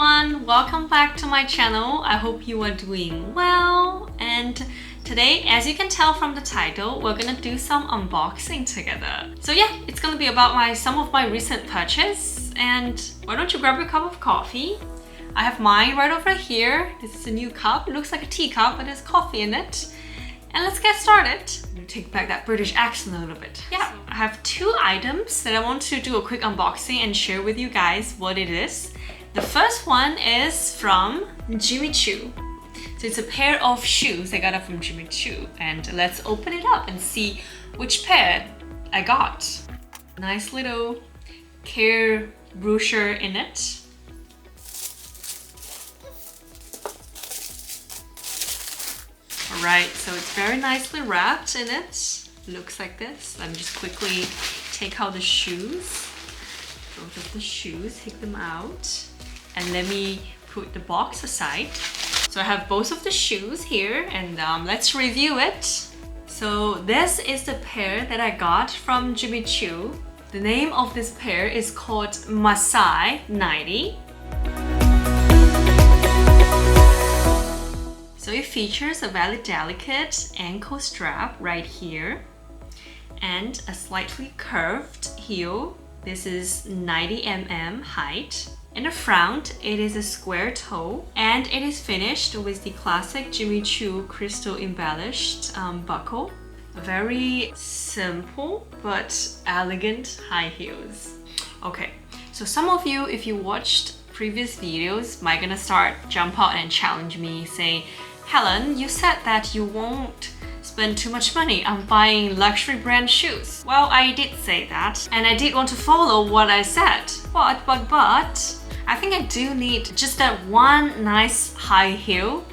everyone, welcome back to my channel. I hope you are doing well, and today, as you can tell from the title, we're gonna do some unboxing together. So yeah, it's gonna be about some of my recent purchase, and why don't you grab your cup of coffee? I have mine right over here. This is a new cup. It looks like a teacup, but there's coffee in it. And let's get started. I'm gonna take back that British accent a little bit. Yeah, I have two items that I want to do a quick unboxing and share with you guys what it is. The first one is from Choo. So it's a pair of shoes. I got it from Choo. And let's open it up and see which pair I got. Nice little care brochure in it. Alright, so it's very nicely wrapped in it. Looks like this. Let me just quickly take out the shoes. Both of the shoes, take them out. And let me put the box aside. So I have both of the shoes here, and let's review it. So this is the pair that I got from Choo. The name of this pair is called Marsai 90. So it features a very delicate ankle strap right here and a slightly curved heel. This is 90 mm height. In the front, it is a square toe, and it is finished with the classic Choo crystal embellished buckle. Very simple but elegant high heels. Okay, so some of you, if you watched previous videos, might gonna jump out and challenge me, say, Helen, you said that you won't spend too much money on buying luxury brand shoes. Well, I did say that, and I did want to follow what I said. But, I think I do need just that one nice high heel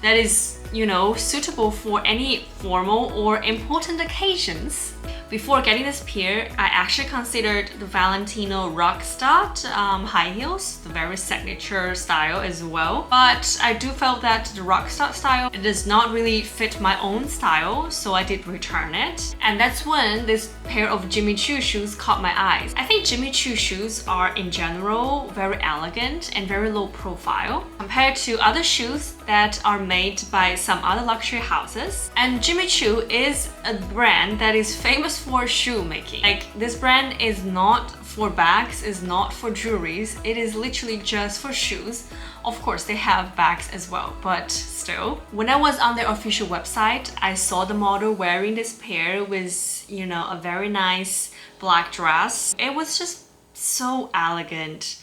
that is, you know, suitable for any formal or important occasions. Before getting this pair, I actually considered the Valentino Rockstar high heels, the very signature style as well. But I do feel that the Rockstar style, it does not really fit my own style, so I did return it. And that's when this pair of Choo shoes caught my eyes. I think Choo shoes are in general very elegant and very low profile compared to other shoes that are made by some other luxury houses. And Choo is a brand that is famous for shoe making. Like, this brand is not for bags, is not for jewelries, it is literally just for shoes. Of course, they have bags as well, but still. When I was on their official website, I saw the model wearing this pair with, you know, a very nice black dress. It was just so elegant.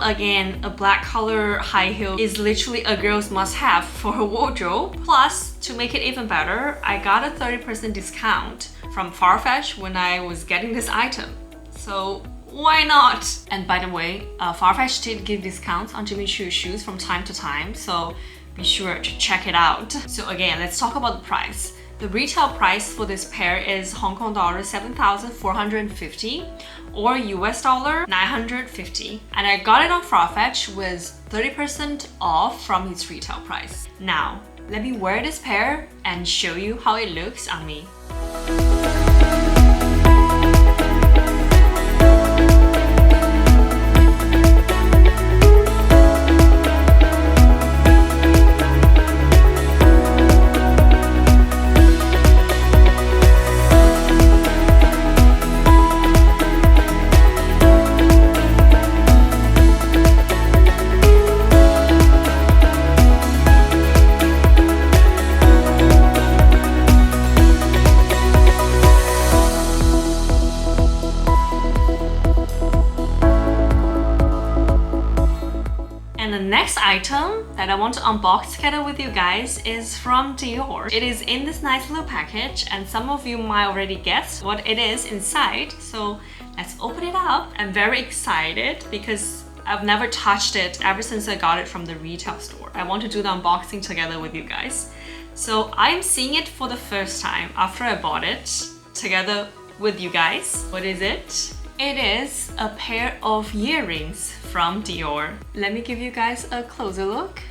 Again, a black color high heel is literally a girl's must-have for her wardrobe. Plus, to make it even better, I got a 30% discount from Farfetch when I was getting this item. So why not? And by the way, Farfetch did give discounts on Choo shoes from time to time, so be sure to check it out. So again, let's talk about the price. The retail price for this pair is Hong Kong dollar 7,450 or US dollar 950. And I got it on Farfetch with 30% off from its retail price. Now, let me wear this pair and show you how it looks on me. And the next item that I want to unbox together with you guys is from Dior. It is in this nice little package, and some of you might already guess what it is inside. So let's open it up. I'm very excited because I've never touched it ever since I got it from the retail store. I want to do the unboxing together with you guys. So I'm seeing it for the first time after I bought it together with you guys. What is it? It is a pair of earrings from Dior. Let me give you guys a closer look.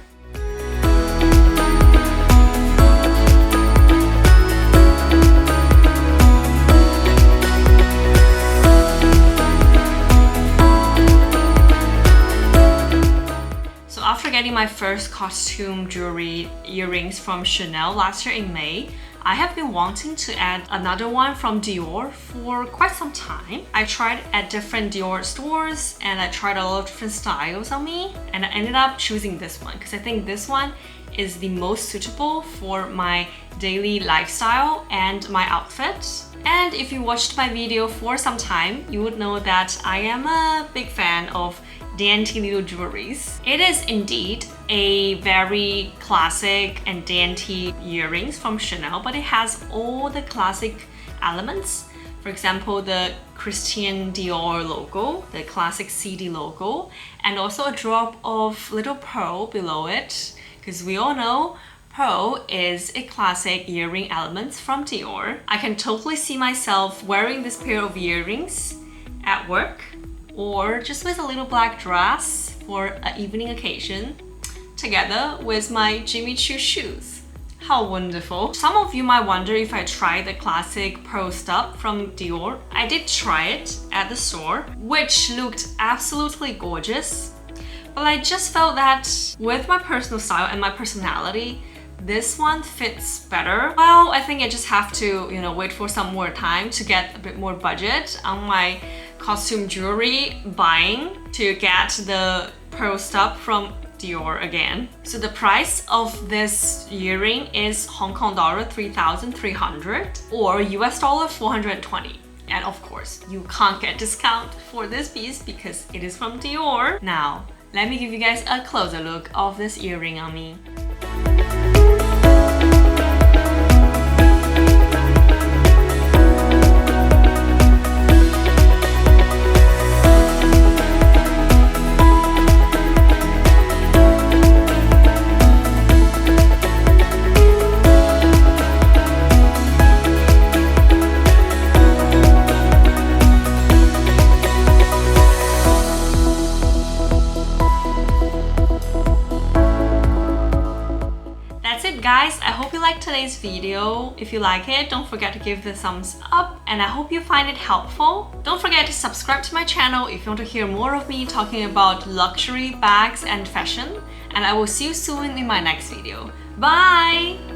So after getting my first costume jewelry earrings from Chanel last year in May, I have been wanting to add another one from Dior for quite some time. I tried at different Dior stores and I tried a lot of different styles on me, and I ended up choosing this one because I think this one is the most suitable for my daily lifestyle and my outfit. And if you watched my video for some time, you would know that I am a big fan of dainty little jewelries. It is indeed a very classic and dainty earrings from Chanel, but it has all the classic elements. For example, the Christian Dior logo, the classic CD logo, and also a drop of little pearl below it, because we all know pearl is a classic earring element from Dior. I can totally see myself wearing this pair of earrings at work, or just with a little black dress for an evening occasion, together with my Jimmy Choo shoes. How wonderful. Some of you might wonder if I tried the classic pearl stub from Dior. I did try it at the store, which looked absolutely gorgeous, but I just felt that with my personal style and my personality, this one fits better. Well, I think I just have to, wait for some more time to get a bit more budget on my costume jewelry buying to get the pearl stub from Dior again. So the price of this earring is Hong Kong dollar 3,300 or US dollar 420. And of course, you can't get discount for this piece because it is from Dior. Now, let me give you guys a closer look of this earring on me. Guys, I hope you liked today's video. If you like it, don't forget to give the thumbs up, and I hope you find it helpful. Don't forget to subscribe to my channel if you want to hear more of me talking about luxury bags and fashion, and I will see you soon in my next video. Bye!